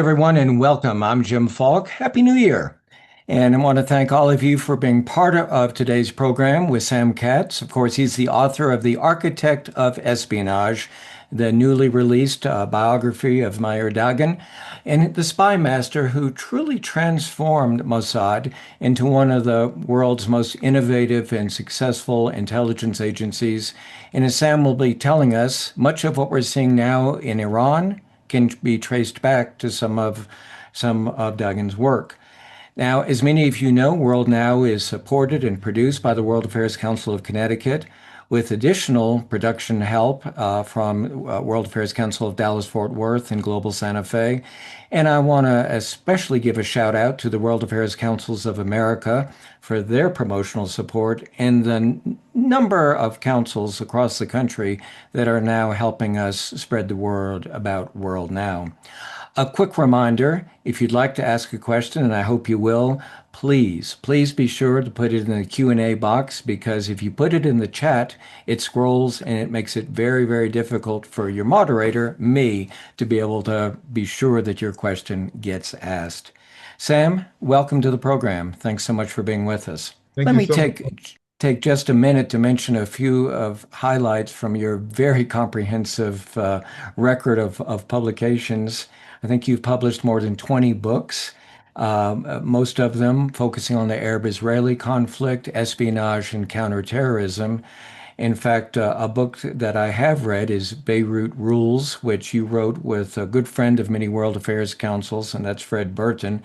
everyone, and welcome. I'm Jim Falk. Happy New Year. And I want to thank all of you for being part of today's program with Sam Katz. Of course, he's the author of The Architect of Espionage, the newly released biography of Meir Dagan, and the spy master who truly transformed Mossad into one of the world's most innovative and successful intelligence agencies. And as Sam will be telling us, much of what we're seeing now in Iran can be traced back to some of Dagan's work. Now, as many of you know, WorldNow is supported and produced by the World Affairs Council of Connecticut, with additional production help from World Affairs Council of Dallas-Fort Worth and Global Santa Fe. And I want to especially give a shout out to the World Affairs Councils of America for their promotional support and the number of councils across the country that are now helping us spread the word about WorldNow. A quick reminder, if you'd like to ask a question, and I hope you will, please be sure to put it in the Q&A box, because if you put it in the chat, it scrolls and it makes it very, very difficult for your moderator, me, to be able to be sure that your question gets asked. Sam, welcome to the program. Thanks so much for being with us. Thank Let you me so much. take just a minute to mention a few of highlights from your very comprehensive record of publications. I think you've published more than 20 books, most of them focusing on the Arab-Israeli conflict, espionage, and counterterrorism. In fact, a book that I have read is Beirut Rules, which you wrote with a good friend of many World Affairs Councils, and that's Fred Burton.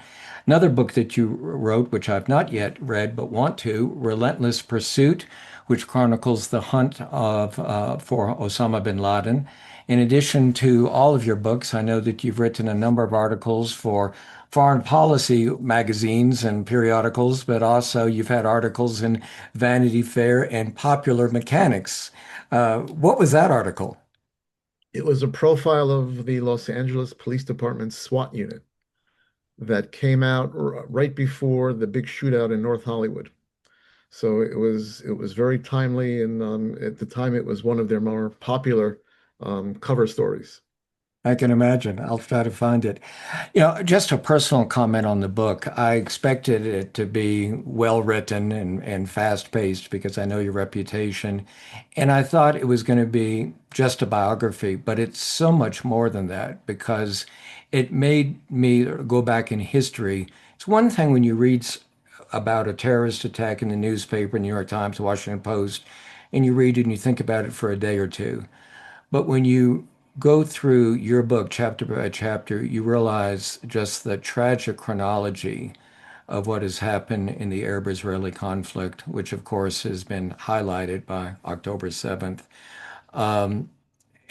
Another book that you wrote, which I've not yet read but want to, Relentless Pursuit, which chronicles the hunt for Osama bin Laden. In addition to all of your books, I know that you've written a number of articles for foreign policy magazines and periodicals, but also you've had articles in Vanity Fair and Popular Mechanics. What was that article? It was a profile of the Los Angeles Police Department's SWAT unit that came out right before the big shootout in North Hollywood. So it was very timely, and at the time it was one of their more popular cover stories. I can imagine. I'll try to find it. Just a personal comment on the book. I expected it to be well written and fast paced because I know your reputation. And I thought it was going to be just a biography, but it's so much more than that because it made me go back in history. It's one thing when you read about a terrorist attack in the newspaper, New York Times, Washington Post, and you read it and you think about it for a day or two. But when you go through your book chapter by chapter, you realize just the tragic chronology of what has happened in the Arab-Israeli conflict, which of course has been highlighted by October 7th. Um,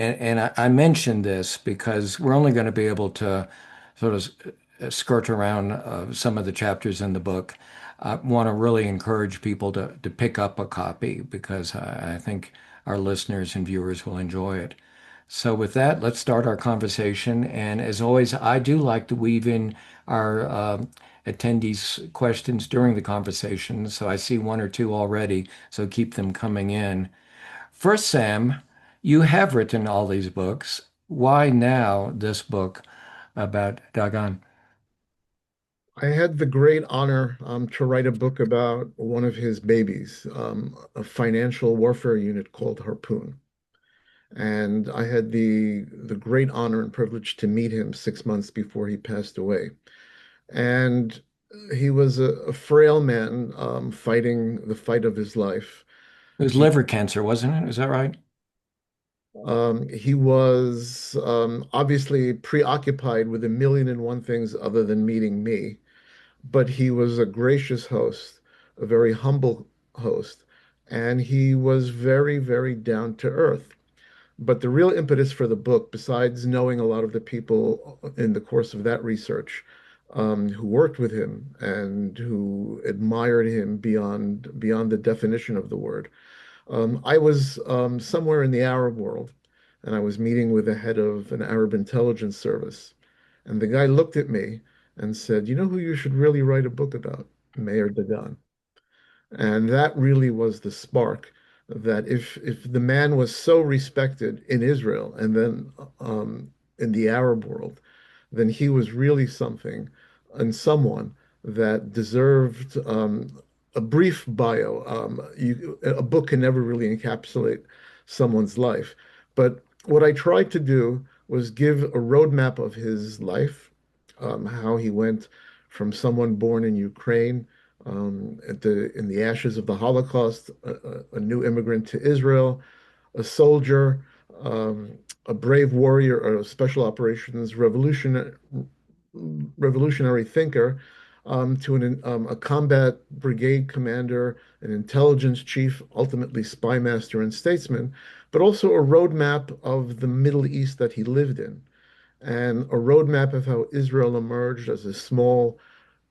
and I mentioned this because we're only going to be able to sort of skirt around some of the chapters in the book. I want to really encourage people to pick up a copy because I think our listeners and viewers will enjoy it. So with that, let's start our conversation. And as always, I do like to weave in our attendees' questions during the conversation. So I see one or two already, so keep them coming in. First, Sam, you have written all these books. Why now this book about Dagan? I had the great honor to write a book about one of his babies, a financial warfare unit called Harpoon. And I had the great honor and privilege to meet him 6 months before he passed away. And he was a frail man fighting the fight of his life. It was He liver cancer, wasn't it? Is that right? he was obviously preoccupied with a million and one things other than meeting me, but he was a gracious host, a very humble host, and he was very, very down to earth. But the real impetus for the book, besides knowing a lot of the people in the course of that research who worked with him and who admired him beyond the definition of the word, I was somewhere in the Arab world, and I was meeting with the head of an Arab intelligence service, and the guy looked at me and said, "You know who you should really write a book about? Meir Dagan." And that really was the spark that if the man was so respected in Israel and then in the Arab world, then he was really something and someone that deserved a brief bio. A book can never really encapsulate someone's life. But what I tried to do was give a roadmap of his life, how he went from someone born in Ukraine in the ashes of the Holocaust, a new immigrant to Israel, a soldier, a brave warrior, a special operations revolutionary thinker, to a combat brigade commander, an intelligence chief, ultimately spy master and statesman, but also a roadmap of the Middle East that he lived in, and a roadmap of how Israel emerged as a small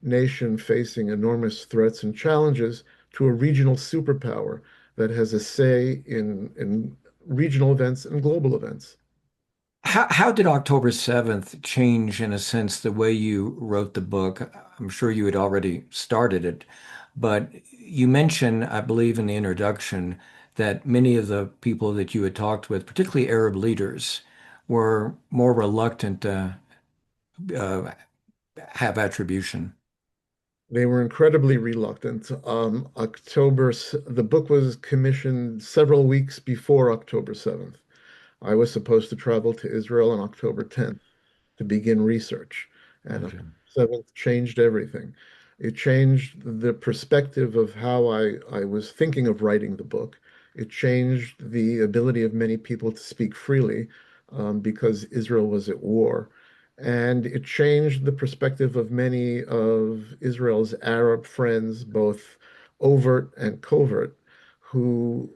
nation facing enormous threats and challenges to a regional superpower that has a say in regional events and global events. How did October 7th change, in a sense, the way you wrote the book? I'm sure you had already started it, but you mentioned, I believe, in the introduction that many of the people that you had talked with, particularly Arab leaders, were more reluctant to uh, have attribution. They were incredibly reluctant. The book was commissioned several weeks before October 7th. I was supposed to travel to Israel on October 10th to begin research. And Okay. October 7th changed everything. It changed the perspective of how I was thinking of writing the book. It changed the ability of many people to speak freely because Israel was at war. And it changed the perspective of many of Israel's Arab friends, both overt and covert, who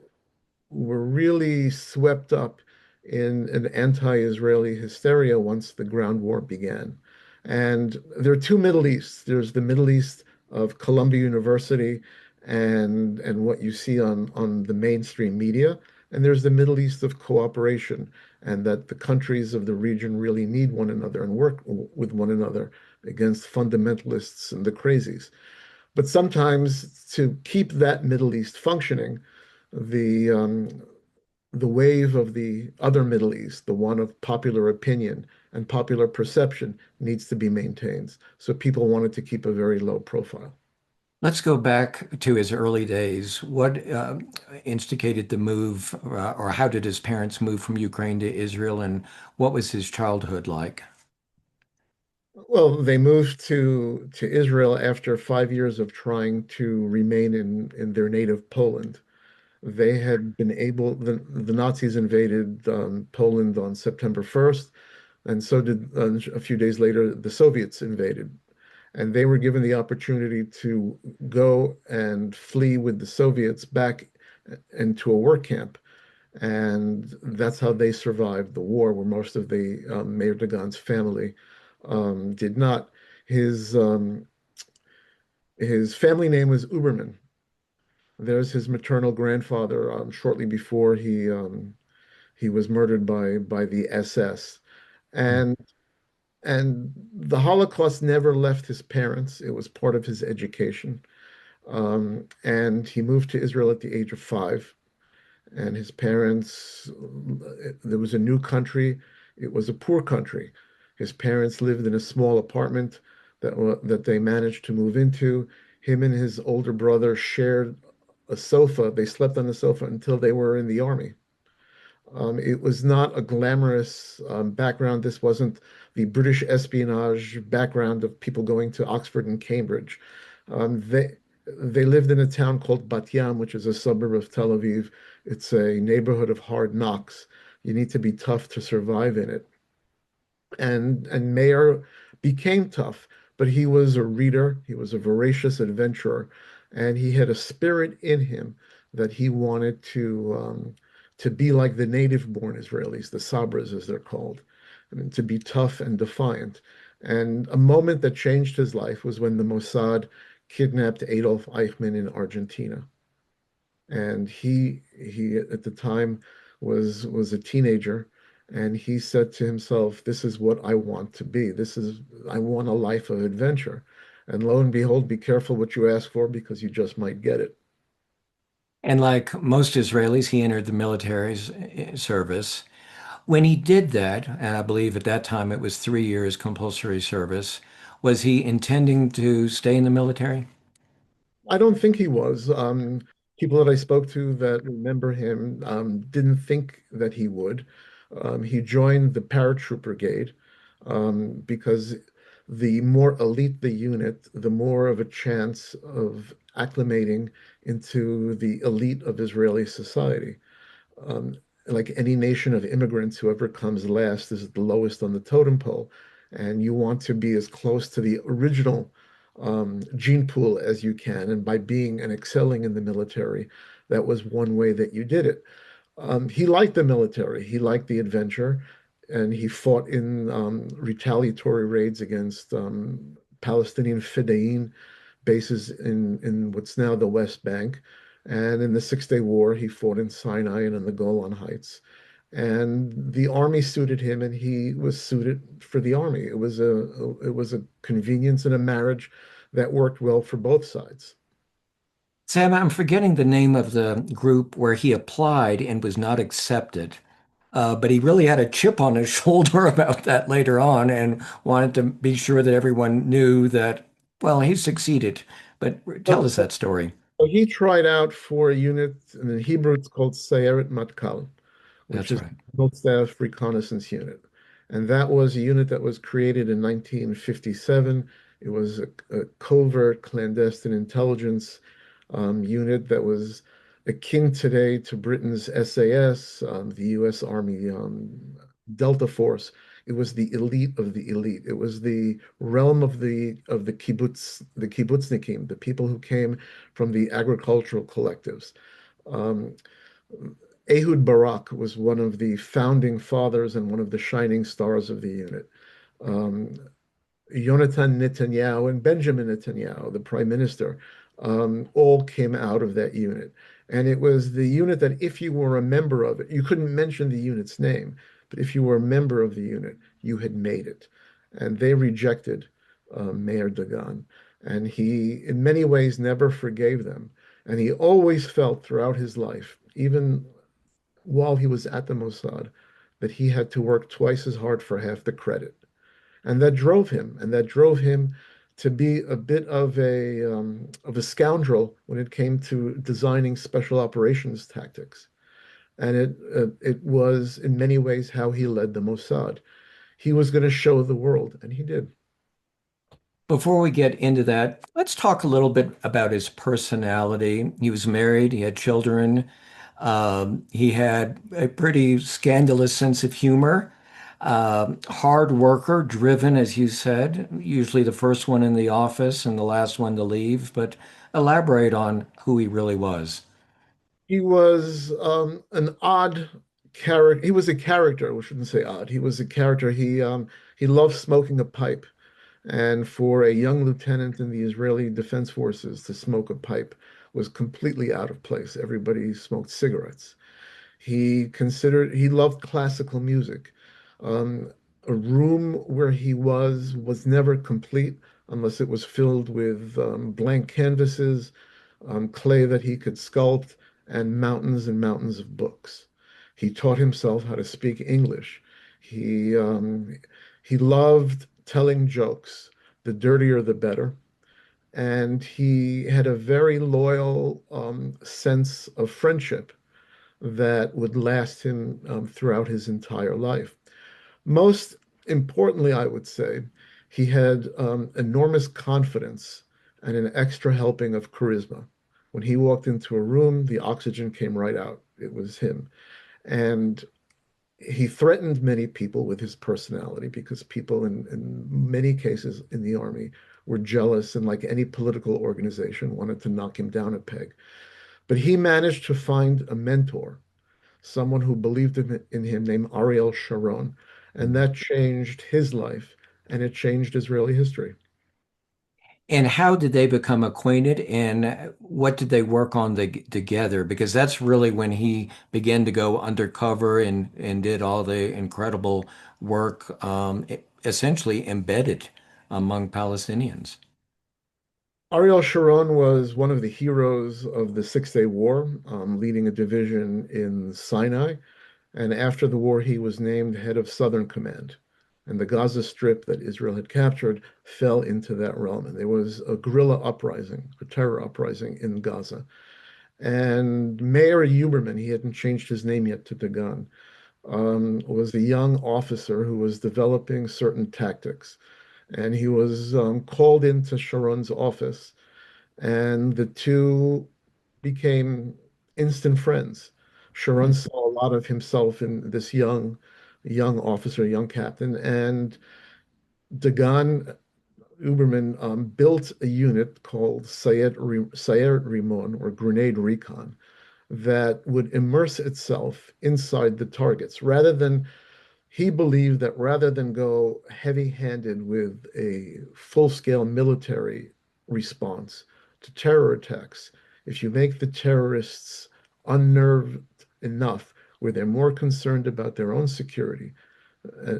were really swept up in an anti-Israeli hysteria once the ground war began. And there are two Middle Easts. There's the Middle East of Columbia University and what you see on the mainstream media, and there's the Middle East of cooperation, and that the countries of the region really need one another and work with one another against fundamentalists and the crazies. But sometimes to keep that Middle East functioning, the the wave of the other Middle East, the one of popular opinion and popular perception, needs to be maintained. So people wanted to keep a very low profile. Let's go back to his early days. What instigated the move, or how did his parents move from Ukraine to Israel, and what was his childhood like? Well, they moved to Israel after 5 years of trying to remain in their native Poland. They had been able, the Nazis invaded Poland on September 1st, and so did a few days later, the Soviets invaded. And they were given the opportunity to go and flee with the Soviets back into a work camp. And that's how they survived the war, where most of the Meir Dagan's family did not. His um, his family name was Uberman. There's his maternal grandfather. Shortly before he was murdered by the SS, Hmm. and the Holocaust never left his parents. It was part of his education. And he moved to Israel at the age of 5. And his parents, there was a new country. It was a poor country. His parents lived in a small apartment that they managed to move into. Him and his older brother shared a sofa. They slept on the sofa until they were in the army. It was not a glamorous background. This wasn't the British espionage background of people going to Oxford and Cambridge. They lived in a town called Bat Yam, which is a suburb of Tel Aviv. It's a neighborhood of hard knocks. You need to be tough to survive in it. And Meir became tough, but he was a reader, he was a voracious adventurer, and he had a spirit in him that he wanted to be like the native-born Israelis, the Sabras as they're called, I mean, to be tough and defiant. And a moment that changed his life was when the Mossad kidnapped Adolf Eichmann in Argentina. And he at the time was a teenager, and he said to himself, this is what I want to be. I want a life of adventure. And lo and behold, be careful what you ask for because you just might get it. And like most Israelis, he entered the military service. When he did that, and I believe at that time it was 3 years compulsory service, was he intending to stay in the military? I don't think he was. People that I spoke to that remember him didn't think that he would. He joined the paratroop brigade because the more elite the unit, the more of a chance of acclimating into the elite of Israeli society. Um, like any nation of immigrants, whoever comes last is the lowest on the totem pole, and you want to be as close to the original gene pool as you can. And by being and excelling in the military, that was one way that you did it. He liked the military, he liked the adventure, and he fought in retaliatory raids against Palestinian Fedayeen bases in what's now the West Bank. And in the Six-Day War, he fought in Sinai and in the Golan Heights. And the army suited him, and he was suited for the army. It was a convenience and a marriage that worked well for both sides. Sam, I'm forgetting the name of the group where he applied and was not accepted. But he really had a chip on his shoulder about that later on and wanted to be sure that everyone knew that, well, he succeeded. But tell So, us that story. so he tried out for a unit, and in Hebrew it's called Sayeret Matkal, which That's is right. Field Staff Reconnaissance Unit. And that was a unit that was created in 1957. It was a covert clandestine intelligence unit that was akin today to Britain's SAS, the U.S. Army Delta Force. It was the elite of the elite. It was the realm of the kibbutz, the kibbutznikim, the people who came from the agricultural collectives. Um, Ehud Barak was one of the founding fathers and one of the shining stars of the unit. Um, Yonatan Netanyahu and Benjamin Netanyahu, the prime minister, all came out of that unit. And it was the unit that if you were a member of it, you couldn't mention the unit's name, but if you were a member of the unit, you had made it. And they rejected Meir Dagan. And he, in many ways, never forgave them. And he always felt throughout his life, even while he was at the Mossad, that he had to work twice as hard for half the credit. And that drove him to be a bit of a scoundrel when it came to designing special operations tactics. And it was in many ways how he led the Mossad. He was going to show the world, and he did. Before we get into that, let's talk a little bit about his personality. He was married, he had children, he had a pretty scandalous sense of humor, hard worker, driven, as you said, usually the first one in the office and the last one to leave, but elaborate on who he really was. He was an odd character. He was a character. We shouldn't say odd. He was a character. He loved smoking a pipe. And for a young lieutenant in the Israeli Defense Forces to smoke a pipe was completely out of place. Everybody smoked cigarettes. He loved classical music. Um, a room where he was never complete unless it was filled with blank canvases, clay that he could sculpt, and mountains of books. He taught himself how to speak English. He um, he loved telling jokes. The dirtier, the better. And he had a very loyal sense of friendship that would last him throughout his entire life. Most importantly, I would say, he had enormous confidence and an extra helping of charisma. When he walked into a room, the oxygen came right out. It was him. And he threatened many people with his personality because people in many cases in the army were jealous and, like any political organization, wanted to knock him down a peg. But he managed to find a mentor, someone who believed in him named Ariel Sharon, and that changed his life and it changed Israeli history. And how did they become acquainted and what did they work on together? Because that's really when he began to go undercover and did all the incredible work, essentially embedded among Palestinians. Ariel Sharon was one of the heroes of the Six-Day War, leading a division in Sinai. And after the war, he was named head of Southern Command. And the Gaza Strip that Israel had captured fell into that realm. And there was a guerrilla uprising, a terror uprising in Gaza. And Meir Huberman, he hadn't changed his name yet to Dagan, was a young officer who was developing certain tactics. And he was called into Sharon's office, and the two became instant friends. Sharon saw a lot of himself in this young officer, young captain, and Dagan Uberman built a unit called Sayeret Rimon, or Grenade Recon, that would immerse itself inside the targets rather than he believed that rather than go heavy-handed with a full-scale military response to terror attacks, if you make the terrorists unnerved enough where they're more concerned about their own security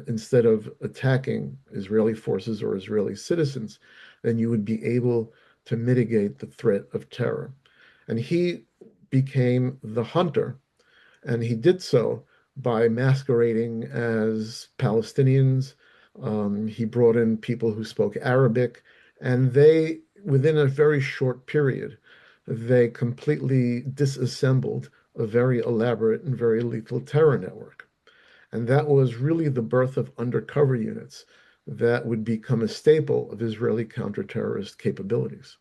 instead of attacking Israeli forces or Israeli citizens, then you would be able to mitigate the threat of terror. And he became the hunter, and he did so by masquerading as Palestinians. He brought in people who spoke Arabic, and they, within a very short period, they completely disassembled a very elaborate and very lethal terror network. And that was really the birth of undercover units that would become a staple of Israeli counterterrorist capabilities.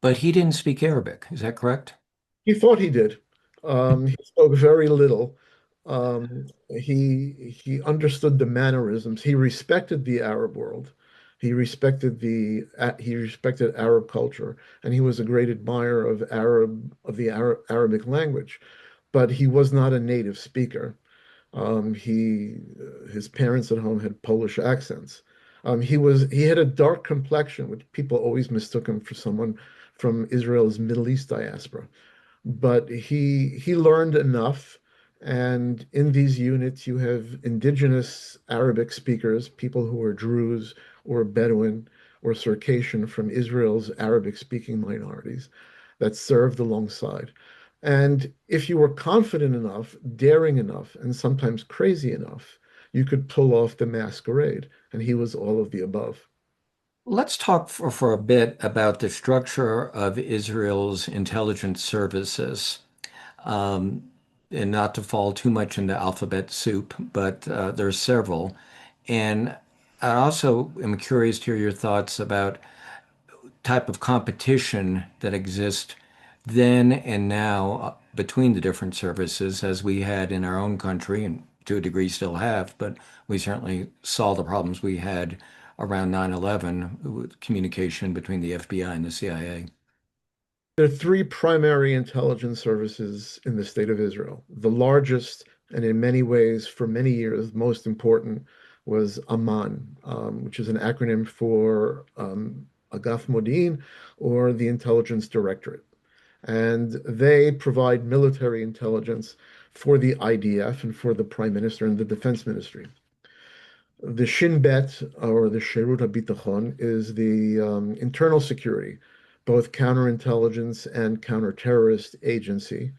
But he didn't speak Arabic, is that correct? He thought he did. He spoke very little. He understood the mannerisms. He respected the Arab world. He respected Arab culture, and he was a great admirer of the Arabic language. But he was not a native speaker. His parents at home had Polish accents. He had a dark complexion, which people always mistook him for someone from Israel's Middle East diaspora, but he learned enough. And in these units, you have indigenous Arabic speakers, people who are Druze or Bedouin or Circassian from Israel's Arabic speaking minorities that served alongside. And if you were confident enough, daring enough, and sometimes crazy enough, you could pull off the masquerade. And he was all of the above. Let's talk for a bit about the structure of Israel's intelligence services, um, and not to fall too much into alphabet soup, but there's several. And I also am curious to hear your thoughts about type of competition that exists then and now between the different services, as we had in our own country, and to a degree still have, but we certainly saw the problems we had around 9/11 with communication between the FBI and the CIA. There are three primary intelligence services in the state of Israel. The largest, and in many ways, for many years, most important, was Aman, which is an acronym for Agaf Modi'in, or the Intelligence Directorate. And they provide military intelligence for the IDF and for the Prime Minister and the Defense Ministry. The Shin Bet, or the Sherut HaBitachon, is the internal security, both counterintelligence and counterterrorist agency.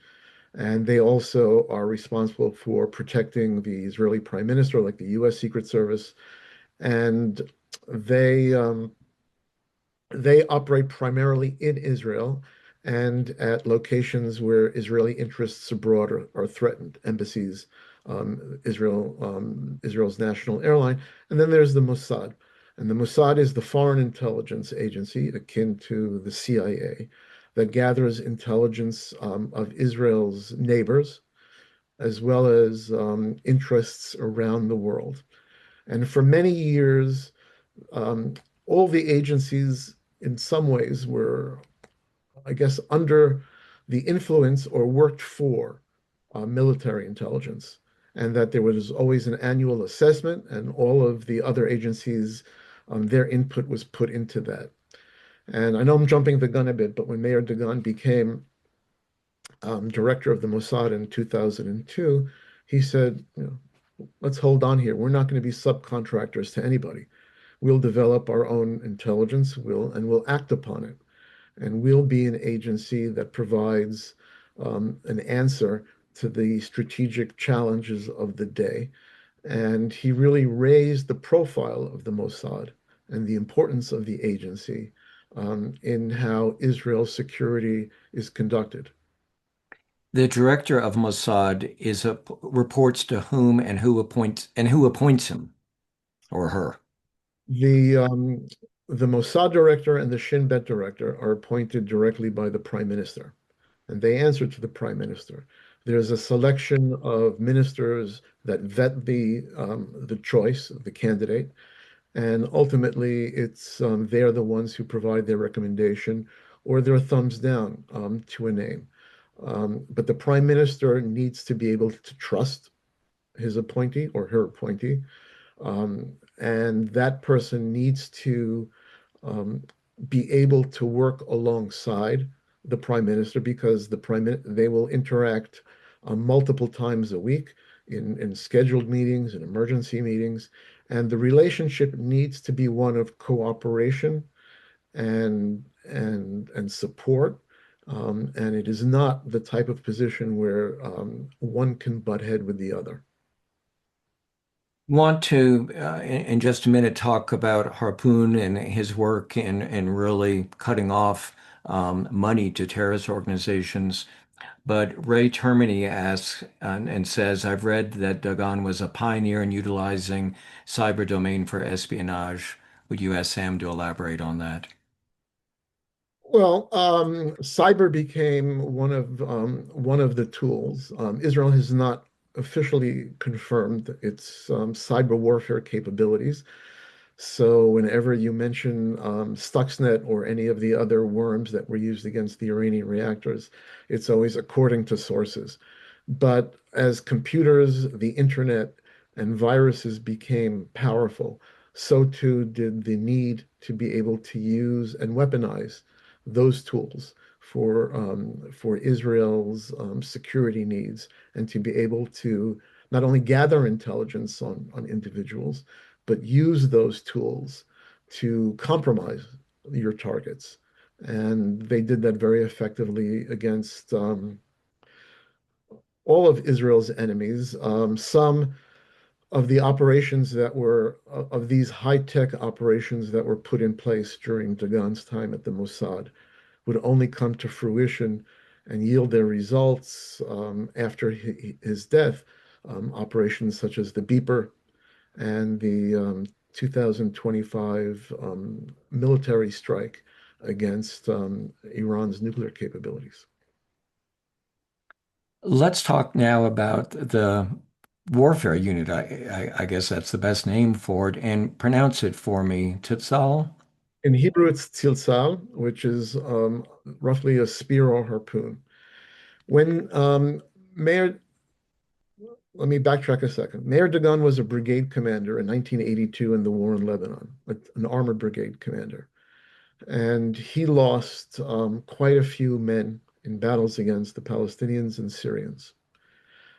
And they also are responsible for protecting the Israeli Prime Minister, like the U.S. Secret Service. And they they operate primarily in Israel and at locations where Israeli interests abroad are threatened, embassies, Israel's national airline. And then there's the Mossad. And the Mossad is the foreign intelligence agency akin to the CIA that gathers intelligence of Israel's neighbors as well as interests around the world. And for many years, um, all the agencies, in some ways, were, I guess, under the influence or worked for military intelligence, and that there was always an annual assessment, and all of the other agencies, their input was put into that. And I know I'm jumping the gun a bit, but when Meir Dagan became director of the Mossad in 2002, he said, let's hold on here. We're not going to be subcontractors to anybody. We'll develop our own intelligence, and we'll act upon it. And we'll be an agency that provides an answer to the strategic challenges of the day. And he really raised the profile of the Mossad and the importance of the agency in how Israel's security is conducted. The director of Mossad reports to whom and who appoints him or her. The um, the Mossad director and the Shin Bet director are appointed directly by the prime minister, and they answer to the prime minister. There's a selection of ministers that vet the choice of the candidate, and ultimately it's they're the ones who provide their recommendation or their thumbs down to a name. But the prime minister needs to be able to trust his appointee or her appointee, and that person needs to um, be able to work alongside the prime minister because they will interact multiple times a week in scheduled meetings and emergency meetings, and the relationship needs to be one of cooperation and support. And it is not the type of position where one can butt head with the other. Want to, in just a minute, talk about Harpoon and his work in really cutting off money to terrorist organizations. But Ray Termini asks and says, I've read that Dagan was a pioneer in utilizing cyber domain for espionage. Would you ask Sam to elaborate on that? Well, cyber became one of the tools. Israel has not officially confirmed its cyber warfare capabilities. So whenever you mention Stuxnet or any of the other worms that were used against the Iranian reactors, it's always according to sources. But as computers, the internet, and viruses became powerful, so too did the need to be able to use and weaponize those tools for Israel's security needs and to be able to not only gather intelligence on individuals, but use those tools to compromise your targets. And they did that very effectively against all of Israel's enemies. Some of the operations that were, of these high-tech operations that were put in place during Dagan's time at the Mossad would only come to fruition and yield their results after his death. Operations such as the Beeper and the 2025 military strike against Iran's nuclear capabilities. Let's talk now about the warfare unit. I guess that's the best name for it. And pronounce it for me. Tzal? In Hebrew, it's tzilzal, which is roughly a spear or harpoon. When Meir, let me backtrack a second. Meir Dagan was a brigade commander in 1982 in the war in Lebanon, an armored brigade commander. And he lost quite a few men in battles against the Palestinians and Syrians.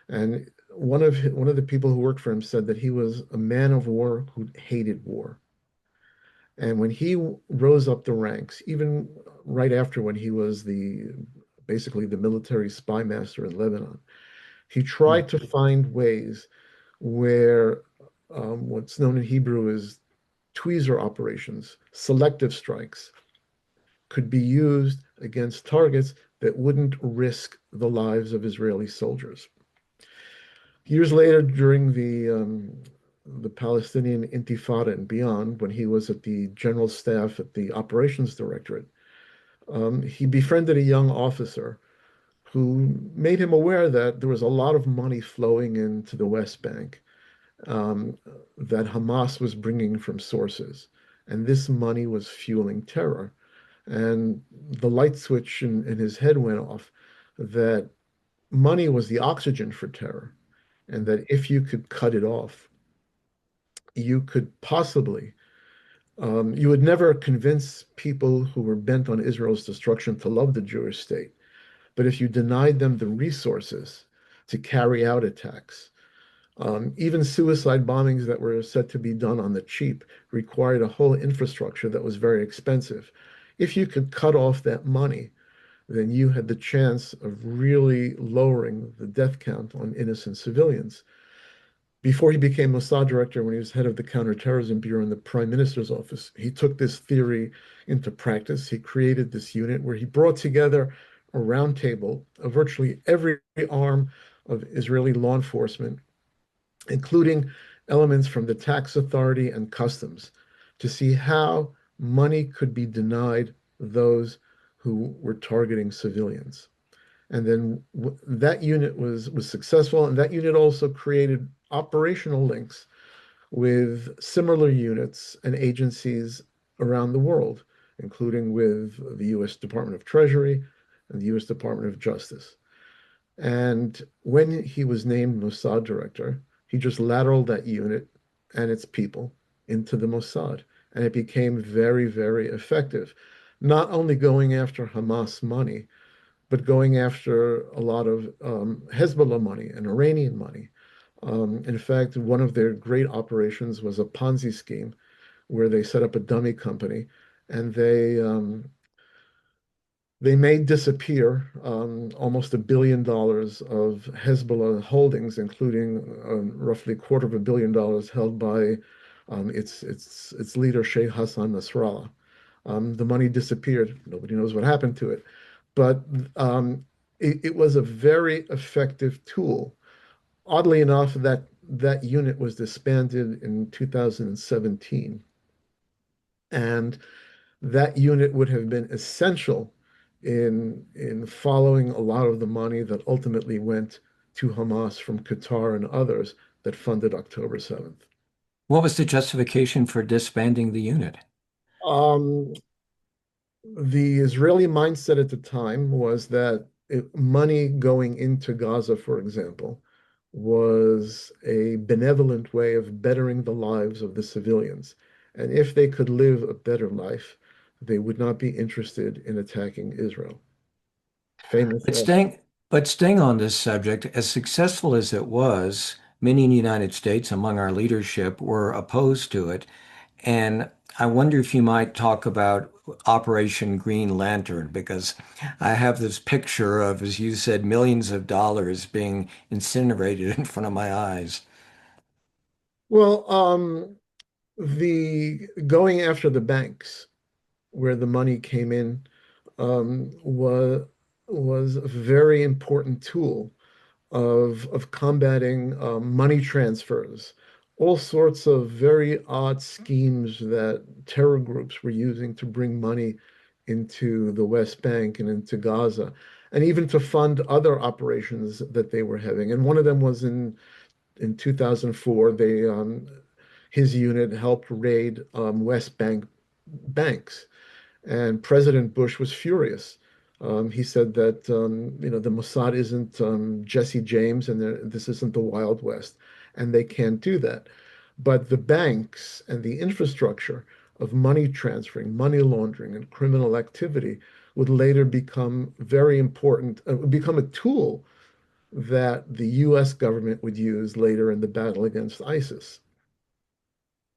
And one of the people who worked for him said that he was a man of war who hated war. And when he rose up the ranks, even right after when he was the basically the military spy master in Lebanon, he tried to find ways where what's known in Hebrew as tweezer operations, selective strikes, could be used against targets that wouldn't risk the lives of Israeli soldiers. Years later, during the Palestinian Intifada and beyond, when he was at the General Staff at the Operations Directorate, he befriended a young officer who made him aware that there was a lot of money flowing into the West Bank um, that Hamas was bringing from sources. And this money was fueling terror. And the light switch in his head went off that money was the oxygen for terror. And that if you could cut it off, you could possibly, you would never convince people who were bent on Israel's destruction to love the Jewish state. But if you denied them the resources to carry out attacks, even suicide bombings that were said to be done on the cheap required a whole infrastructure that was very expensive. If you could cut off that money, then you had the chance of really lowering the death count on innocent civilians. Before he became Mossad director, when he was head of the counterterrorism bureau in the prime minister's office, he took this theory into practice. He created this unit where he brought together a round table of virtually every arm of Israeli law enforcement, including elements from the tax authority and customs, to see how money could be denied those who were targeting civilians. And then that unit was successful, and that unit also created operational links with similar units and agencies around the world, including with the U.S. Department of Treasury and the U.S. Department of Justice. And when he was named Mossad director, he just lateraled that unit and its people into the Mossad. And it became very, very effective, not only going after Hamas money, but going after a lot of Hezbollah money and Iranian money. In fact, one of their great operations was a Ponzi scheme where they set up a dummy company and they made disappear almost $1 billion of Hezbollah holdings, including roughly $250 million held by its leader, Sheikh Hassan Nasrallah. The money disappeared. Nobody knows what happened to it. But it was a very effective tool. Oddly enough, that unit was disbanded in 2017. And that unit would have been essential in following a lot of the money that ultimately went to Hamas from Qatar and others that funded October 7th. What was the justification for disbanding the unit? Um, the Israeli mindset at the time was that money going into Gaza, for example, was a benevolent way of bettering the lives of the civilians. And if they could live a better life, they would not be interested in attacking Israel. Famous. But staying, but staying on this subject, as successful as it was, many in the United States among our leadership were opposed to it. And I wonder if you might talk about Operation Green Lantern, because I have this picture of, as you said, millions of dollars being incinerated in front of my eyes. Well, the going after the banks where the money came in was a very important tool of combating money transfers, all sorts of very odd schemes that terror groups were using to bring money into the West Bank and into Gaza, and even to fund other operations that they were having. And one of them was in 2004. His unit helped raid West Bank banks. And President Bush was furious. He said that the Mossad isn't Jesse James, and this isn't the Wild West, and they can't do that. But the banks and the infrastructure of money transferring, money laundering, and criminal activity would later become very important, become a tool that the U.S. government would use later in the battle against ISIS.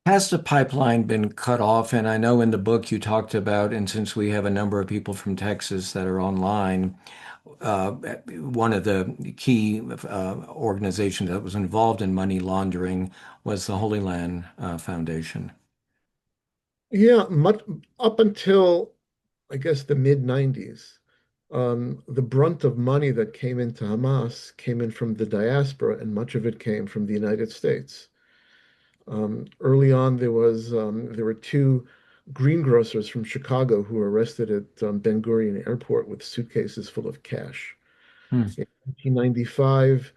Has the pipeline been cut off? And I know in the book you talked about, and since we have a number of people from Texas that are online, uh, one of the key organizations that was involved in money laundering was the Holy Land Foundation. Yeah, much up until I guess the mid 90s, the brunt of money that came into Hamas came in from the diaspora, and much of it came from the United States. Early on, there were two greengrocers from Chicago who were arrested at Ben Gurion Airport with suitcases full of cash. Hmm. In 1995,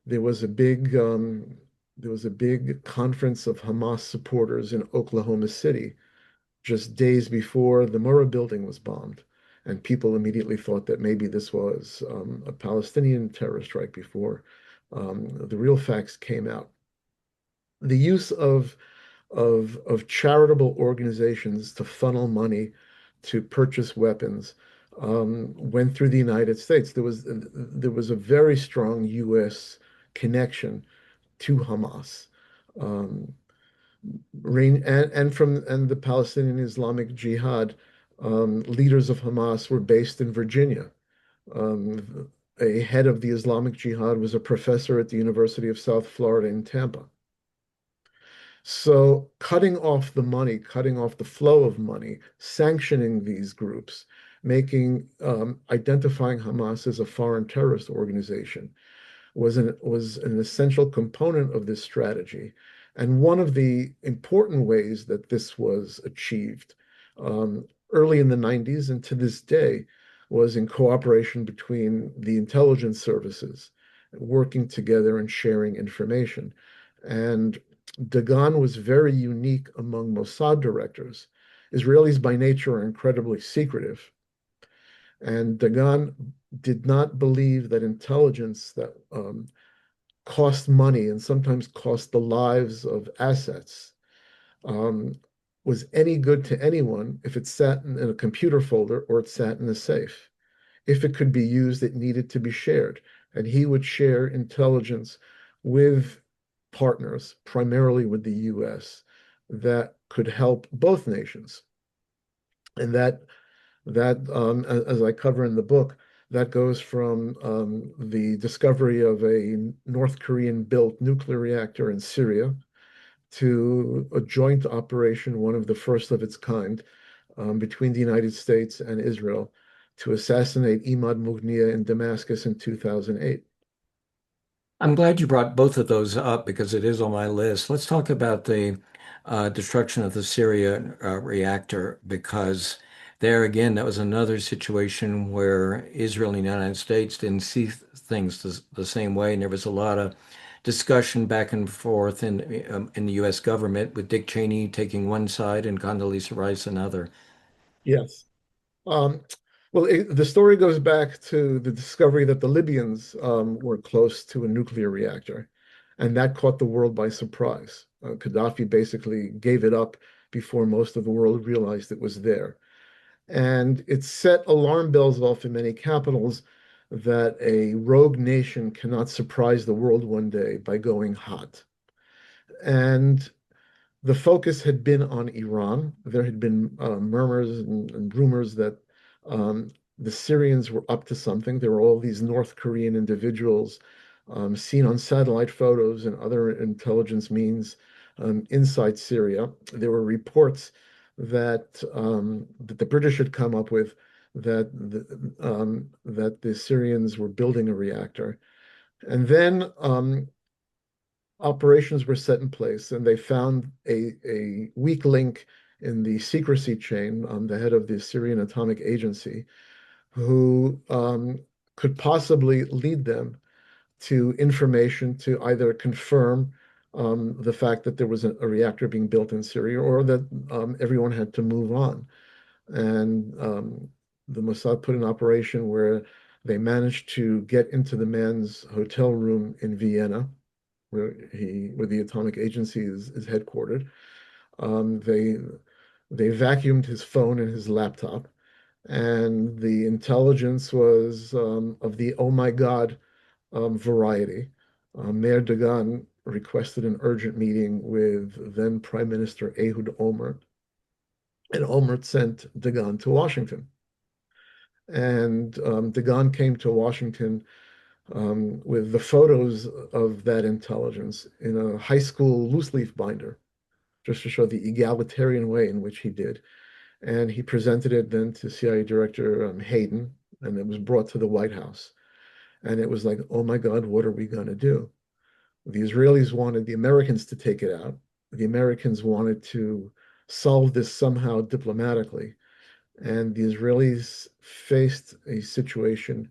there was a big there was a big conference of Hamas supporters in Oklahoma City just days before the Murrah building was bombed. And people immediately thought that maybe this was a Palestinian terror strike before the real facts came out. The use of charitable organizations to funnel money to purchase weapons went through the United States. There was a very strong U.S. connection to Hamas. Um, and the Palestinian Islamic Jihad, leaders of Hamas were based in Virginia, A head of the Islamic Jihad, was a professor at the University of South Florida in Tampa. So cutting off the money, cutting off the flow of money, sanctioning these groups, identifying Hamas as a foreign terrorist organization was an essential component of this strategy. And one of the important ways that this was achieved early in the 90s and to this day was in cooperation between the intelligence services, working together and sharing information. And Dagan was very unique among Mossad directors. Israelis by nature are incredibly secretive. And Dagan did not believe that intelligence that cost money and sometimes cost the lives of assets um, was any good to anyone if it sat in a computer folder or it sat in a safe. If it could be used, it needed to be shared. And he would share intelligence with partners, primarily with the US, that could help both nations. And as I cover in the book, that goes from the discovery of a North Korean built nuclear reactor in Syria to a joint operation, one of the first of its kind, between the United States and Israel to assassinate Imad Mughniya in Damascus in 2008. I'm glad you brought both of those up because it is on my list. Let's talk about the destruction of the Syria reactor because there again, that was another situation where Israel and the United States didn't see things the same way, and there was a lot of discussion back and forth in the U.S. government with Dick Cheney taking one side and Condoleezza Rice another. Yes. Um, well, the story goes back to the discovery that the Libyans were close to a nuclear reactor, and that caught the world by surprise. Gaddafi basically gave it up before most of the world realized it was there. And it set alarm bells off in many capitals that a rogue nation cannot surprise the world one day by going hot. And the focus had been on Iran. There had been murmurs and rumors that the Syrians were up to something. There were all these North Korean individuals seen on satellite photos and other intelligence means inside Syria. There were reports that the British had come up with that the Syrians were building a reactor. And then operations were set in place, and they found a weak link in the secrecy chain, the head of the Syrian Atomic Agency, who could possibly lead them to information to either confirm the fact that there was a reactor being built in Syria or that everyone had to move on. And the Mossad put an operation where they managed to get into the man's hotel room in Vienna, where the Atomic Agency is headquartered. Um, they they vacuumed his phone and his laptop, and the intelligence was of the oh my God variety. Meir Dagan requested an urgent meeting with then Prime Minister Ehud Olmert, and Olmert sent Dagan to Washington. And Dagan came to Washington with the photos of that intelligence in a high school loose leaf binder, just to show the egalitarian way in which he did. And he presented it then to CIA Director Hayden, and it was brought to the White House. And it was like, oh my God, what are we going to do? The Israelis wanted the Americans to take it out. The Americans wanted to solve this somehow diplomatically. And the Israelis faced a situation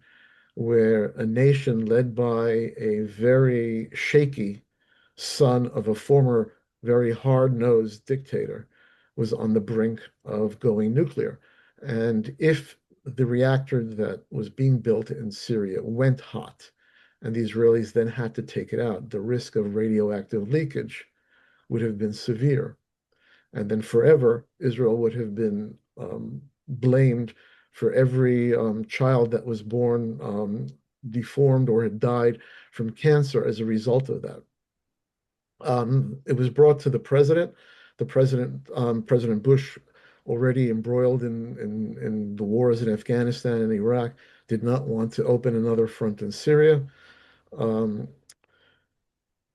where a nation led by a very shaky son of a former very hard-nosed dictator was on the brink of going nuclear. And if the reactor that was being built in Syria went hot, and the Israelis then had to take it out, the risk of radioactive leakage would have been severe. And then forever, Israel would have been blamed for every child that was born deformed or had died from cancer as a result of that. It was brought to the president. President Bush already embroiled in the wars in Afghanistan and Iraq, did not want to open another front in Syria. Um,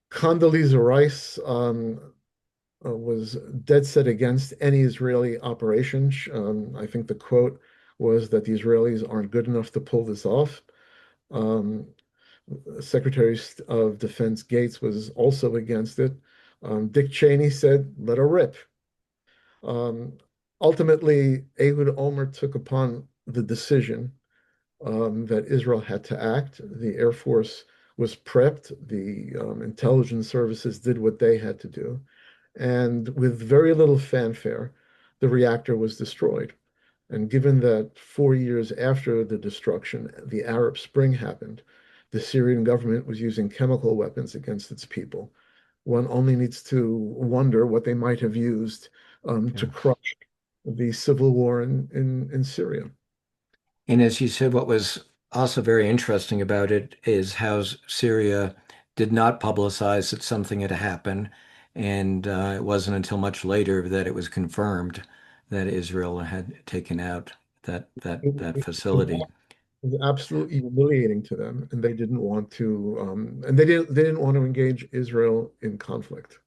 Condoleezza Rice was dead set against any Israeli operation. I think the quote was that the Israelis aren't good enough to pull this off. Um, Secretary of Defense Gates was also against it. Dick Cheney said, let her rip. Um, Ultimately, Ehud Olmert took upon the decision that Israel had to act. The Air Force was prepped, the intelligence services did what they had to do. And with very little fanfare, the reactor was destroyed. And given that 4 years after the destruction, the Arab Spring happened, the Syrian government was using chemical weapons against its people. One only needs to wonder what they might have used to Yeah. crush the civil war in Syria. And as you said, what was also very interesting about it is how Syria did not publicize that something had happened. And it wasn't until much later that it was confirmed that Israel had taken out that facility. It was absolutely humiliating to them, and they didn't want to, and they didn't want to engage Israel in conflict.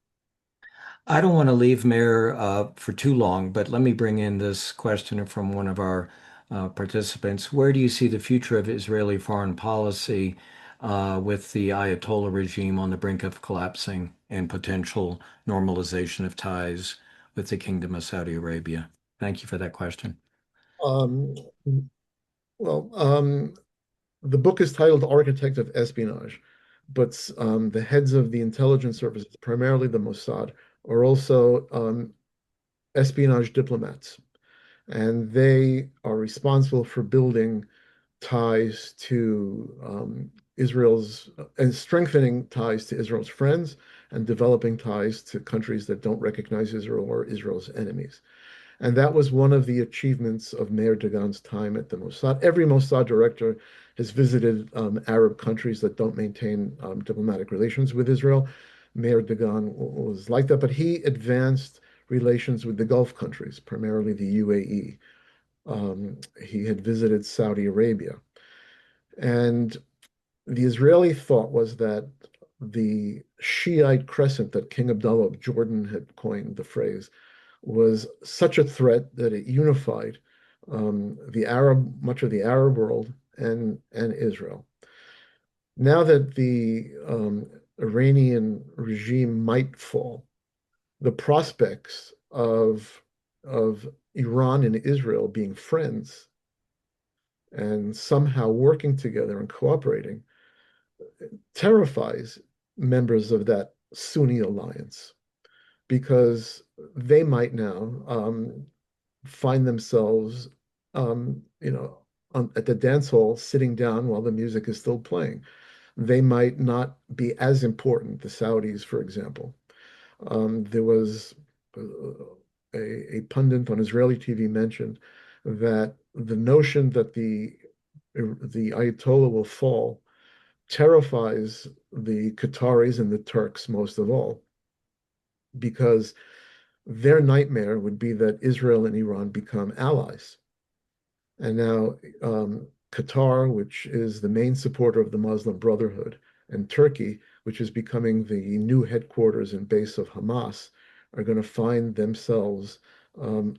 I don't want to leave Mayor for too long, but let me bring in this question from one of our participants. Where do you see the future of Israeli foreign policy with the Ayatollah regime on the brink of collapsing and potential normalization of ties with the Kingdom of Saudi Arabia? Thank you for that question. Um, well, the book is titled Architect of Espionage, but the heads of the intelligence services, primarily the Mossad, are also espionage diplomats, and they are responsible for building ties to Israel's and strengthening ties to Israel's friends and developing ties to countries that don't recognize Israel or Israel's enemies. And that was one of the achievements of Meir Dagan's time at the Mossad. Every Mossad director has visited Arab countries that don't maintain diplomatic relations with Israel. Meir Dagan was like that, but he advanced relations with the Gulf countries, primarily the UAE. He had visited Saudi Arabia. And the Israeli thought was that the Shiite crescent that King Abdullah of Jordan had coined the phrase was such a threat that it unified much of the Arab world and Israel. Now that the Iranian regime might fall, the prospects of Iran and Israel being friends and somehow working together and cooperating terrifies members of that Sunni alliance because they might now find themselves, at the dance hall sitting down while the music is still playing. They might not be as important, the Saudis, for example. There was uh, a pundit on Israeli TV mentioned that the notion that the Ayatollah will fall terrifies the Qataris and the Turks most of all, because their nightmare would be that Israel and Iran become allies. And now Qatar, which is the main supporter of the Muslim Brotherhood, and Turkey, which is becoming the new headquarters and base of Hamas, are going to find themselves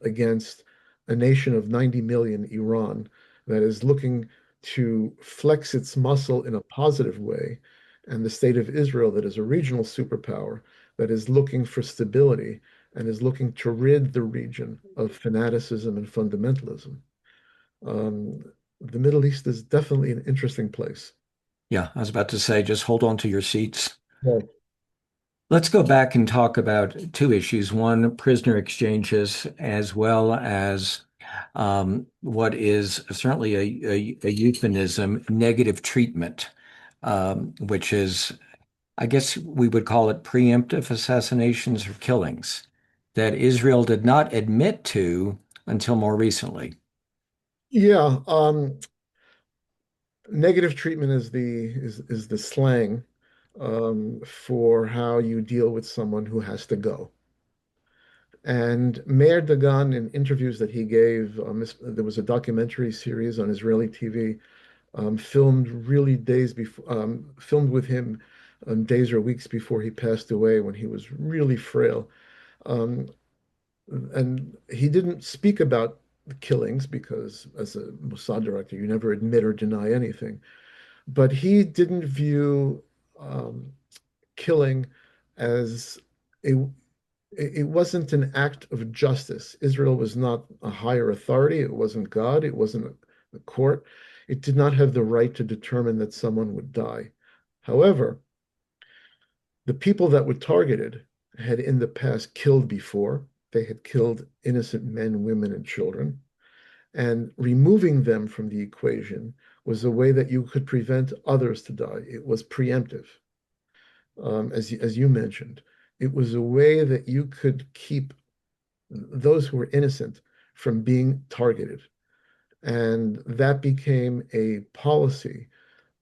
against a nation of 90 million, Iran, that is looking to flex its muscle in a positive way, and the state of Israel, that is a regional superpower, that is looking for stability and is looking to rid the region of fanaticism and fundamentalism. Um, the Middle East is definitely an interesting place. Yeah, I was about to say, just hold on to your seats. Right. Let's go back and talk about two issues. One, prisoner exchanges, as well as what is certainly a euphemism, negative treatment, which is, I guess we would call it preemptive assassinations or killings that Israel did not admit to until more recently. Yeah, negative treatment is the slang for how you deal with someone who has to go. And Meir Dagan, in interviews that he gave, there was a documentary series on Israeli TV, filmed really days before, filmed with him days or weeks before he passed away when he was really frail. Um, and he didn't speak about the killings because, as a Mossad director, you never admit or deny anything. But he didn't view um, killing as a it wasn't an act of justice. Israel was not a higher authority. It wasn't God. It wasn't a court. It did not have the right to determine that someone would die. However, the people that were targeted had in the past killed before. They had killed innocent men, women, and children. And removing them from the equation was a way that you could prevent others to die. It was preemptive, as you mentioned. It was a way that you could keep those who were innocent from being targeted. And that became a policy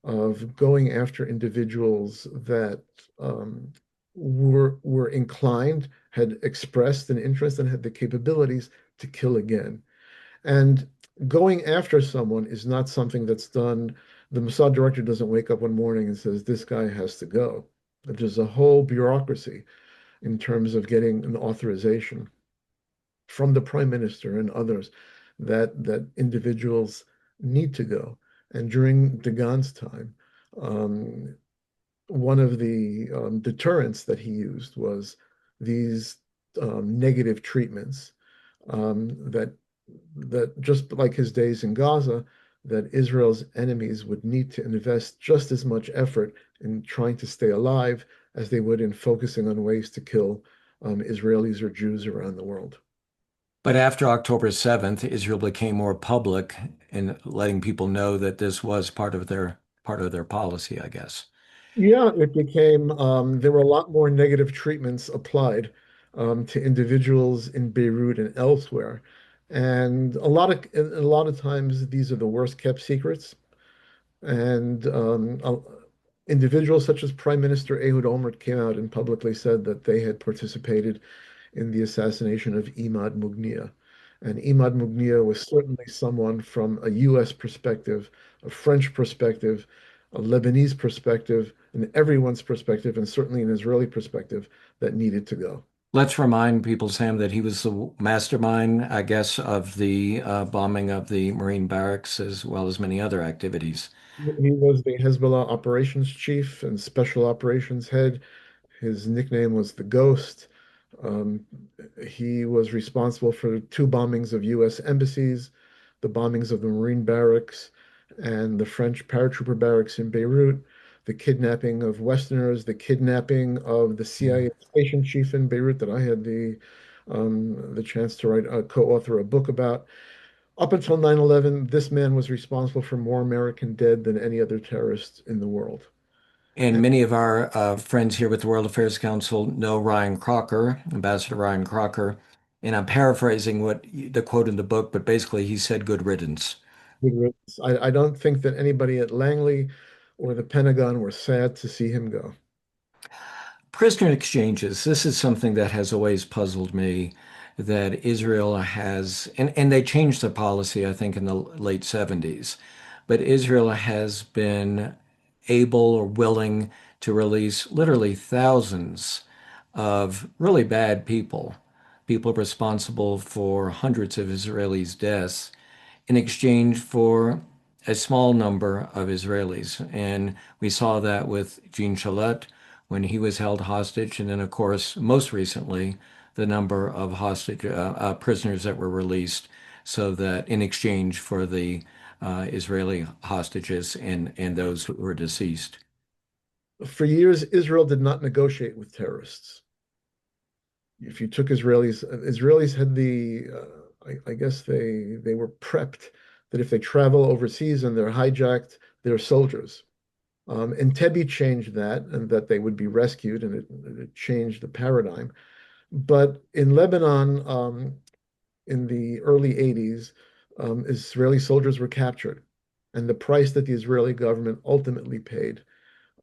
of going after individuals that were inclined, had expressed an interest, and had the capabilities to kill again. And going after someone is not something that's done. The Mossad director doesn't wake up one morning and says, this guy has to go. There's a whole bureaucracy in terms of getting an authorization from the prime minister and others that individuals need to go. And during Dagan's time, um, one of the deterrents that he used was these negative treatments that just like his days in Gaza, that Israel's enemies would need to invest just as much effort in trying to stay alive as they would in focusing on ways to kill Israelis or Jews around the world. But after October 7th, Israel became more public in letting people know that this was part of their policy, I guess. Yeah, it became, there were a lot more negative treatments applied to individuals in Beirut and elsewhere. And a lot of times these are the worst kept secrets. And individuals such as Prime Minister Ehud Olmert came out and publicly said that they had participated in the assassination of Imad Mugnia. And Imad Mugnia was certainly someone from a US perspective, a French perspective, a Lebanese perspective, and everyone's perspective, and certainly an Israeli perspective that needed to go. Let's remind people, Sam, that he was the mastermind, I guess, of the bombing of the Marine barracks as well as many other activities. He was the Hezbollah operations chief and special operations head. His nickname was the Ghost. Um, he was responsible for two bombings of U.S. embassies, the bombings of the Marine barracks and the French paratrooper barracks in Beirut, the kidnapping of Westerners, the kidnapping of the CIA station chief in Beirut that I had the chance to write co-author a book about. Up until 9/11, this man was responsible for more American dead than any other terrorist in the world. And And many of our friends here with the World Affairs Council know Ryan Crocker, Ambassador Ryan Crocker. And I'm paraphrasing what the quote in the book, but basically he said good riddance. I don't think that anybody at Langley or the Pentagon were sad to see him go. Prisoner exchanges. This is something that has always puzzled me that Israel has, and they changed the policy, I think, in the late 70s, but Israel has been able or willing to release literally thousands of really bad people, people responsible for hundreds of Israelis' deaths in exchange for a small number of Israelis. And we saw that with Jean Shalit when he was held hostage. And then, of course, most recently, the number of hostage prisoners that were released so that in exchange for the Israeli hostages and those who were deceased. For years, Israel did not negotiate with terrorists. If you took Israelis had I guess they were prepped that if they travel overseas and they're hijacked, they're soldiers. And Tebi changed that, and that they would be rescued, and it changed the paradigm. But in Lebanon, in the early 80s, Israeli soldiers were captured. And the price that the Israeli government ultimately paid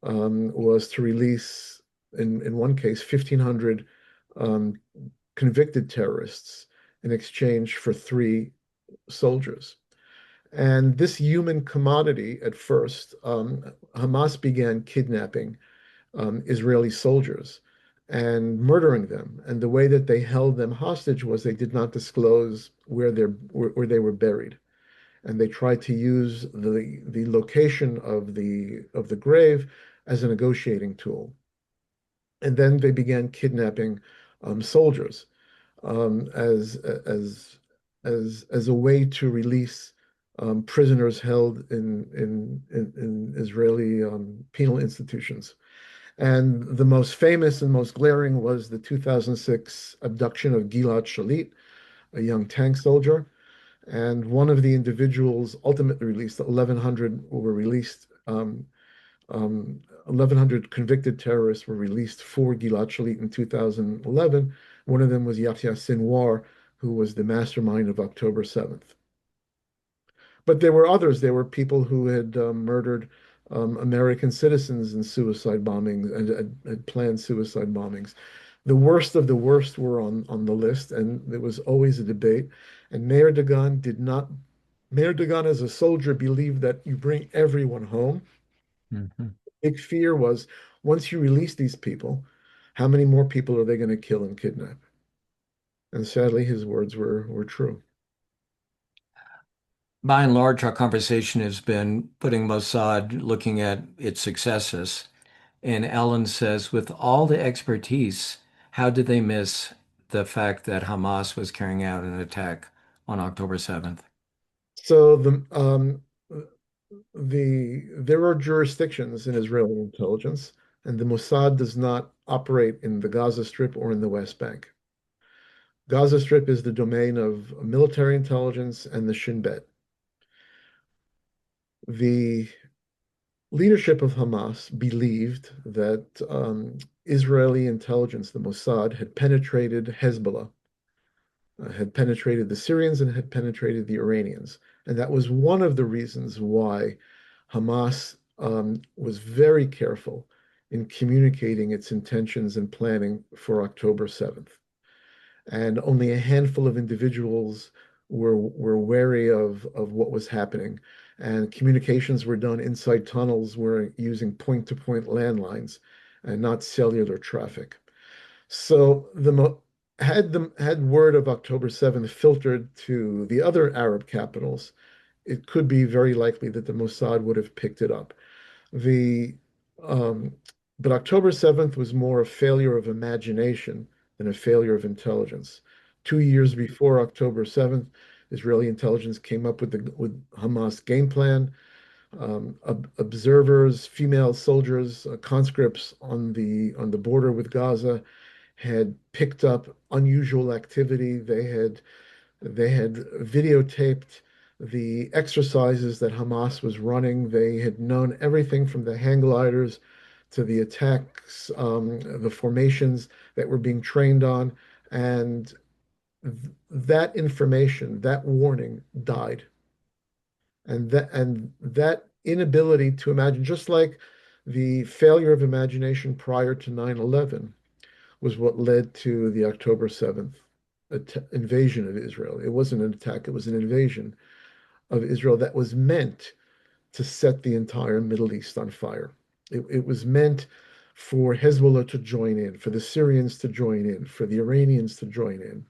was to release, in one case, 1,500 um, convicted terrorists in exchange for three soldiers. And this human commodity, at first, Hamas began kidnapping Israeli soldiers and murdering them. And the way that they held them hostage was they did not disclose where they were buried. And they tried to use the location of the grave as a negotiating tool. And then they began kidnapping soldiers as a way to release prisoners held in Israeli penal institutions. And the most famous and most glaring was the 2006 abduction of Gilad Shalit, a young tank soldier. And one of the individuals ultimately released, 1,100 were released, 1,100 convicted terrorists were released for Gilad Shalit in 2011. One of them was Yahya Sinwar, who was the mastermind of October 7th. But there were others. There were people who had murdered American citizens in suicide bombings and had planned suicide bombings. The worst of the worst were on the list, and there was always a debate. And Meir Dagan did not, Meir Dagan as a soldier believed that you bring everyone home. Mhm. Big fear was once you release these people, how many more people are they going to kill and kidnap? And sadly, his words were true. By and large, our conversation has been putting Mossad looking at its successes. And Ellen says, with all the expertise, how did they miss the fact that Hamas was carrying out an attack on October 7th? So there are jurisdictions in Israeli intelligence, and the Mossad does not operate in the Gaza Strip or in the West Bank. Gaza Strip is the domain of military intelligence and the Shin Bet. The leadership of Hamas believed that Israeli intelligence, the Mossad, had penetrated Hezbollah, had penetrated the Syrians, and had penetrated the Iranians. And that was one of the reasons why Hamas was very careful in communicating its intentions and planning for October 7th. And only a handful of individuals were wary of what was happening. And communications were done inside tunnels, were using point-to-point landlines and not cellular traffic. So had word of October 7th filtered to the other Arab capitals, it could be very likely that the Mossad would have picked it up. The um, but October 7th was more a failure of imagination than a failure of intelligence. 2 years before October 7th, Israeli intelligence came up with the with Hamas game plan. Observers, female soldiers, conscripts on the border with Gaza had picked up unusual activity. They had videotaped the exercises that Hamas was running. They had known everything from the hang gliders to the attacks, the formations that were being trained on, and that information, that warning, died. And that inability to imagine, just like the failure of imagination prior to 9/11, was what led to the October 7th invasion of Israel. It wasn't an attack, it was an invasion of Israel that was meant to set the entire Middle East on fire. It was meant for Hezbollah to join in, for the Syrians to join in, for the Iranians to join in.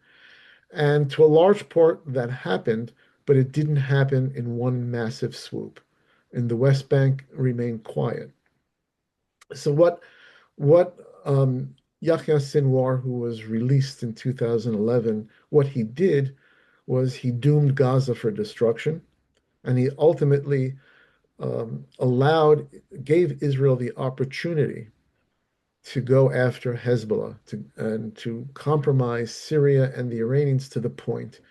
And to a large part, that happened, but it didn't happen in one massive swoop. And the West Bank remained quiet. So what Yahya Sinwar, who was released in 2011, what he did was he doomed Gaza for destruction, and he ultimately gave Israel the opportunity to go after Hezbollah and to compromise Syria and the Iranians to the point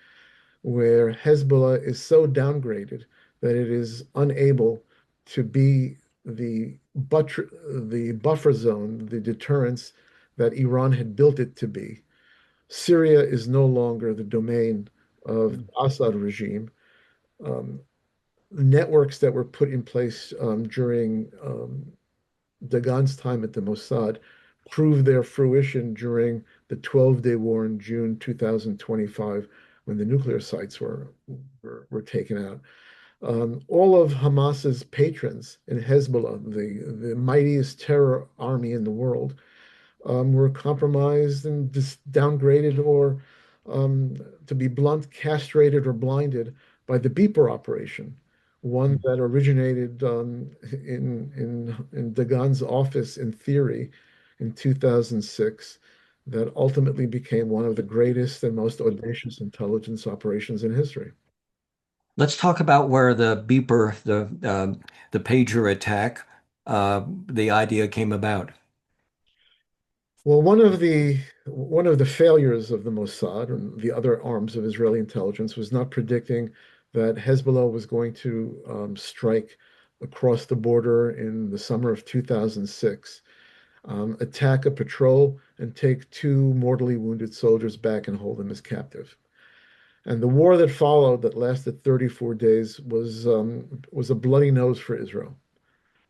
where Hezbollah is so downgraded that it is unable to be the buffer zone, the deterrence that Iran had built it to be. Syria is no longer the domain of the Assad regime. Um, Networks that were put in place during Dagan's time at the Mossad proved their fruition during the 12-day war in June 2025 when the nuclear sites were taken out. All of Hamas's patrons in Hezbollah, the mightiest terror army in the world, were compromised and just downgraded or, um, to be blunt, castrated or blinded by the beeper operation, one that originated in Dagan's office in theory in 2006, that ultimately became one of the greatest and most audacious intelligence operations in history. Let's talk about where the beeper, the pager attack, the idea came about. Well, one of the failures of the Mossad and the other arms of Israeli intelligence was not predicting that Hezbollah was going to strike across the border in the summer of 2006, attack a patrol, and take two mortally wounded soldiers back and hold them as captive. And the war that followed, that lasted 34 days, was a bloody nose for Israel.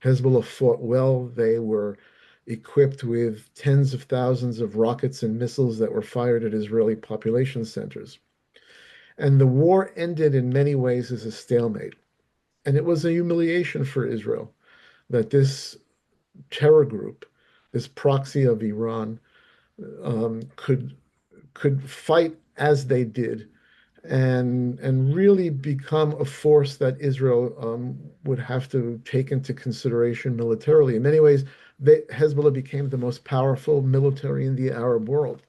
Hezbollah fought well. They were equipped with tens of thousands of rockets and missiles that were fired at Israeli population centers. And the war ended in many ways as a stalemate. And it was a humiliation for Israel that this terror group, this proxy of Iran, could fight as they did and really become a force that Israel would have to take into consideration militarily. In many ways, Hezbollah became the most powerful military in the Arab world.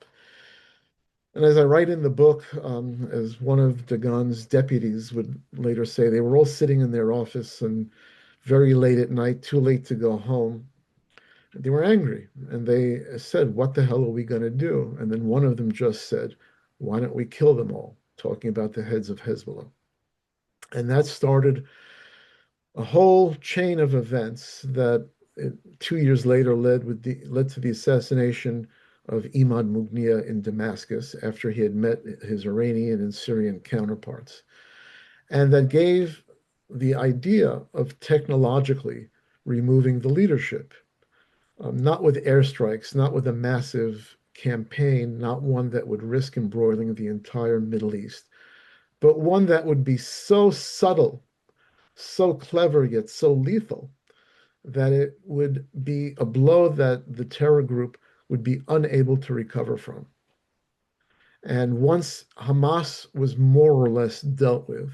And as I write in the book, as one of Dagan's deputies would later say, they were all sitting in their office and very late at night, too late to go home. They were angry and they said, "What the hell are we going to do?" And then one of them just said, "Why don't we kill them all?" Talking about the heads of Hezbollah. And that started a whole chain of events that 2 years later led to the assassination of Imad Mughniya in Damascus after he had met his Iranian and Syrian counterparts. And that gave the idea of technologically removing the leadership, not with airstrikes, not with a massive campaign, not one that would risk embroiling the entire Middle East, but one that would be so subtle, so clever, yet so lethal that it would be a blow that the terror group would be unable to recover from. And once Hamas was more or less dealt with,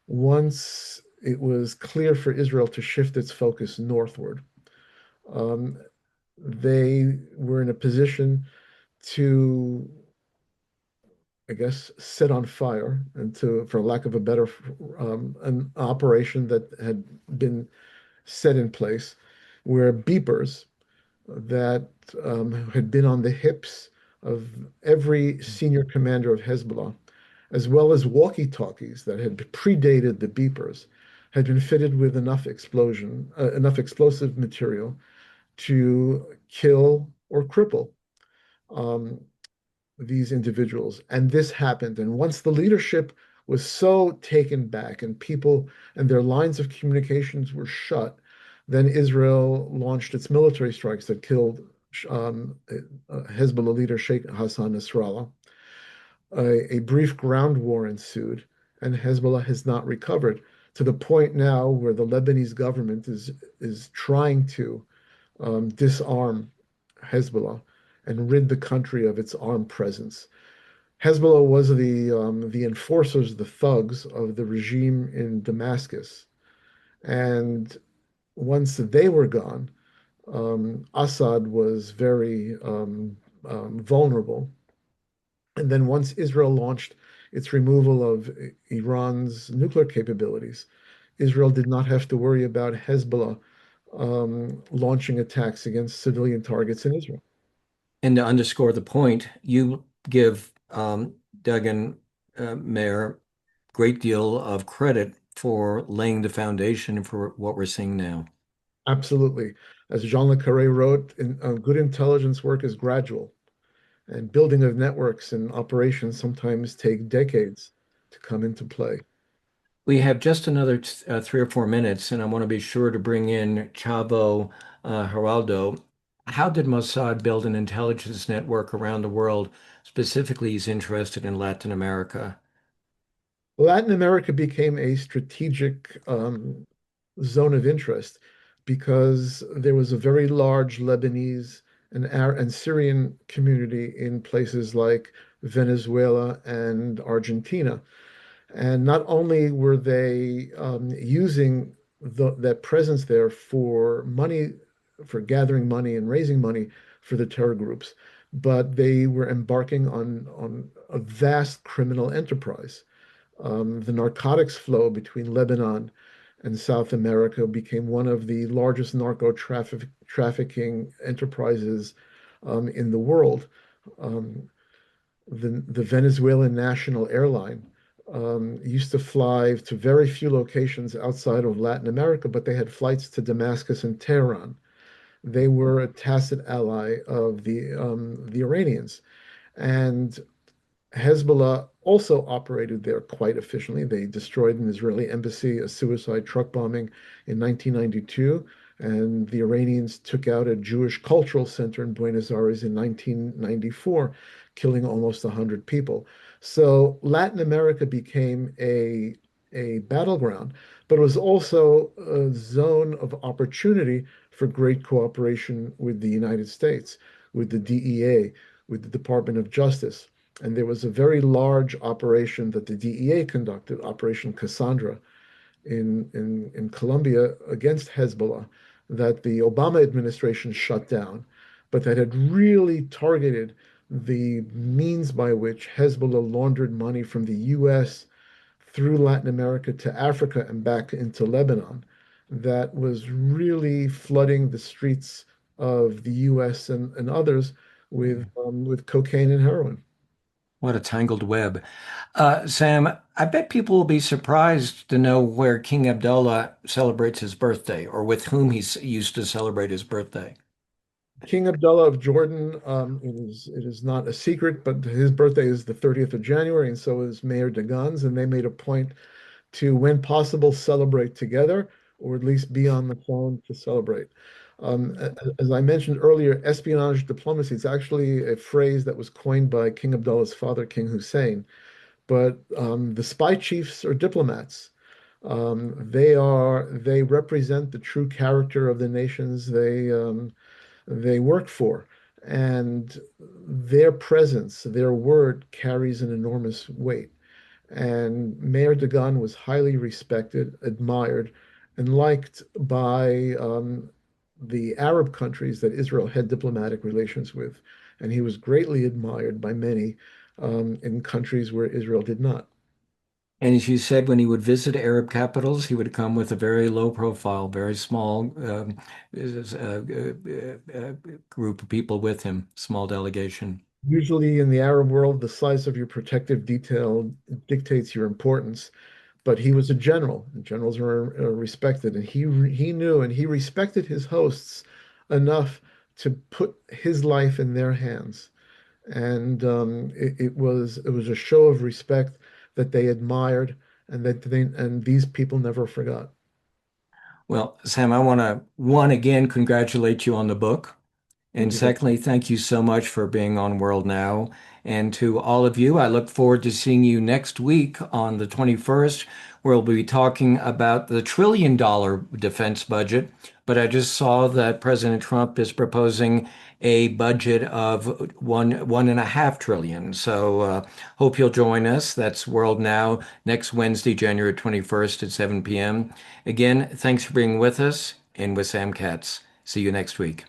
once it was clear for Israel to shift its focus northward, um, they were in a position to, I guess, set on fire and to, for lack of a better, an operation that had been set in place where beepers that had been on the hips of every senior commander of Hezbollah, as well as walkie-talkies that had predated the beepers, had been fitted with enough explosive material to kill or cripple um, these individuals. And this happened. And once the leadership was so taken back and people and their lines of communications were shut, then Israel launched its military strikes that killed Hezbollah leader Sheikh Hassan Nasrallah. A brief ground war ensued, and Hezbollah has not recovered to the point now where the Lebanese government is trying to disarm Hezbollah and rid the country of its armed presence. Hezbollah was the enforcers, the thugs of the regime in Damascus, and once they were gone, Assad was very vulnerable. And then once Israel launched its removal of Iran's nuclear capabilities, Israel did not have to worry about Hezbollah launching attacks against civilian targets in Israel. And to underscore the point, you give Dagan, Meir, great deal of credit for laying the foundation for what we're seeing now. Absolutely. As Jean Le Carré wrote, good intelligence work is gradual, and building of networks and operations sometimes take decades to come into play. We have just another 3 or 4 minutes, and I want to be sure to bring in Chavo Geraldo. How did Mossad build an intelligence network around the world? Specifically, he's interested in Latin America. Latin America became a strategic zone of interest because there was a very large Lebanese and Syrian community in places like Venezuela and Argentina. And not only were they using that presence there for money, for gathering money and raising money for the terror groups, but they were embarking on a vast criminal enterprise. The narcotics flow between Lebanon and South America became one of the largest trafficking enterprises in the world. Um, the Venezuelan national airline used to fly to very few locations outside of Latin America, but they had flights to Damascus and Tehran. They were a tacit ally of the Iranians. And Hezbollah also operated there quite efficiently. They destroyed an Israeli embassy, a suicide truck bombing in 1992, and the Iranians took out a Jewish cultural center in Buenos Aires in 1994, killing almost 100 people. So Latin America became a battleground, but it was also a zone of opportunity for great cooperation with the United States, with the DEA, with the Department of Justice. And there was a very large operation that the DEA conducted, Operation Cassandra, in Colombia against Hezbollah, that the Obama administration shut down, but that had really targeted the means by which Hezbollah laundered money from the US through Latin America to Africa and back into Lebanon. That was really flooding the streets of the US and others with cocaine and heroin. What a tangled web. Sam, I bet people will be surprised to know where King Abdullah celebrates his birthday or with whom used to celebrate his birthday. King Abdullah of Jordan, it is not a secret, but his birthday is the 30th of January, and so is Meir Dagan's, and they made a point to, when possible, celebrate together, or at least be on the phone to celebrate. As I mentioned earlier, espionage diplomacy is actually a phrase that was coined by King Abdullah's father, King Hussein. But the spy chiefs are diplomats. They represent the true character of the nations they work for. And their presence, their word carries an enormous weight. And Mayor Dagan was highly respected, admired, and liked by the Arab countries that Israel had diplomatic relations with. And he was greatly admired by many in countries where Israel did not. And as you said, when he would visit Arab capitals, he would come with a very low profile, very small group of people with him, small delegation. Usually in the Arab world, the size of your protective detail dictates your importance. But he was a general, and generals are respected, and he knew and he respected his hosts enough to put his life in their hands. And it was a show of respect that they admired, and these people never forgot. Well, Sam, I want to, one, again, congratulate you on the book. And Thank you. secondly, thank you so much for being on World Now. And to all of you, I look forward to seeing you next week on the 21st, where we'll be talking about the $1 trillion defense budget. But I just saw that President Trump is proposing a budget of one and a half trillion. So hope you'll join us. That's World Now next Wednesday, January 21st at 7 p.m. Again, thanks for being with us and with Sam Katz. See you next week.